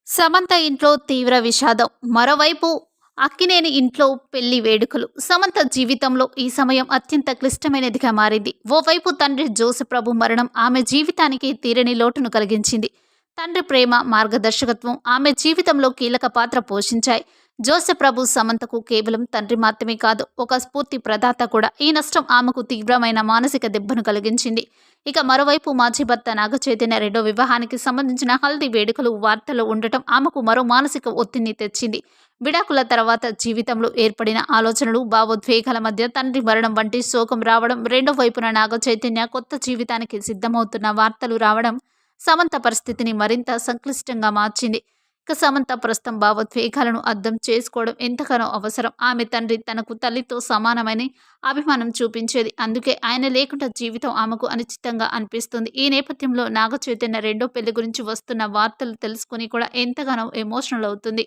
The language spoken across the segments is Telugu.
సమంత ఇంట్లో తీవ్ర విషాదం. మరోవైపు అక్కినేని ఇంట్లో పెళ్లి వేడుకలు. సమంత జీవితంలో ఈ సమయం అత్యంత క్లిష్టమైనదిగా మారింది. ఓవైపు తండ్రి జోసెప్రభు మరణం ఆమె జీవితానికి తీరని లోటును కలిగించింది. తండ్రి ప్రేమ, మార్గదర్శకత్వం ఆమె జీవితంలో కీలక పాత్ర పోషించాయి. జోసెప్రభు సమంతకు కేవలం తండ్రి మాత్రమే కాదు, ఒక స్ఫూర్తి ప్రదాత కూడా. ఈ నష్టం ఆమెకు తీవ్రమైన మానసిక దెబ్బను కలిగించింది. ఇక మరోవైపు మాజీ భర్త నాగచైతన్య రెండో వివాహానికి సంబంధించిన హల్దీ వేడుకలు వార్తల్లో ఉండటం ఆమెకు మరో మానసిక ఒత్తిడిని తెచ్చింది. విడాకుల తర్వాత జీవితంలో ఏర్పడిన ఆలోచనలు, భావోద్వేగాల మధ్య తండ్రి మరణం వంటి శోకం రావడం, రెండో వైపున నాగచైతన్య కొత్త జీవితానికి సిద్ధమవుతున్న వార్తలు రావడం సమంత పరిస్థితిని మరింత సంక్లిష్టంగా మార్చింది. ఇక సమంత ప్రస్తుతం భావోద్వేగాలను అర్థం చేసుకోవడం ఎంతగానో అవసరం. ఆమె తండ్రి తనకు తల్లితో సమానమని అభిమానం చూపించేది. అందుకే ఆయన లేకుండా జీవితం ఆమెకు అనిశ్చితంగా అనిపిస్తుంది. ఈ నేపథ్యంలో నాగచైతన్య రెండో పెళ్లి గురించి వస్తున్న వార్తలు తెలుసుకుని కూడా ఎంతగానో ఎమోషనల్ అవుతుంది.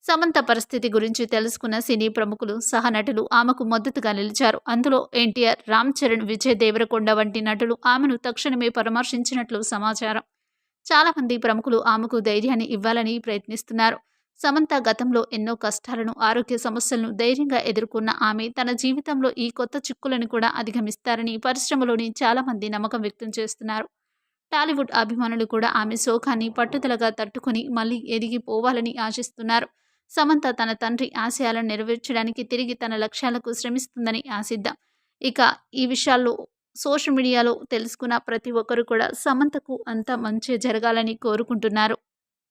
సమంత పరిస్థితి గురించి తెలుసుకున్న సినీ ప్రముఖులు, సహనటులు ఆమెకు మద్దతుగా నిలిచారు. అందులో ఎన్టీఆర్, రామ్ చరణ్, విజయ్ దేవరకొండ వంటి నటులు ఆమెను తక్షణమే పరామర్శించినట్లు సమాచారం. చాలామంది ప్రముఖులు ఆమెకు ధైర్యాన్ని ఇవ్వాలని ప్రయత్నిస్తున్నారు. సమంత గతంలో ఎన్నో కష్టాలను, ఆరోగ్య సమస్యలను ధైర్యంగా ఎదుర్కొన్న ఆమె తన జీవితంలో ఈ కొత్త చిక్కులను కూడా అధిగమిస్తారని పరిశ్రమలోని చాలామంది నమ్మకం వ్యక్తం చేస్తున్నారు. టాలీవుడ్ అభిమానులు కూడా ఆమె శోకాన్ని పట్టుదలగా తట్టుకొని మళ్ళీ ఎదిగిపోవాలని ఆశిస్తున్నారు. సమంత తన తండ్రి ఆశయాలను నెరవేర్చడానికి తిరిగి తన లక్ష్యాలకు శ్రమిస్తుందని ఆశిద్దాం. ఇక ఈ విషయాల్లో సోషల్ మీడియాలో తెలుసుకున్న ప్రతి ఒక్కరు కూడా సమంతకు అంతా మంచే జరగాలని కోరుకుంటున్నారు.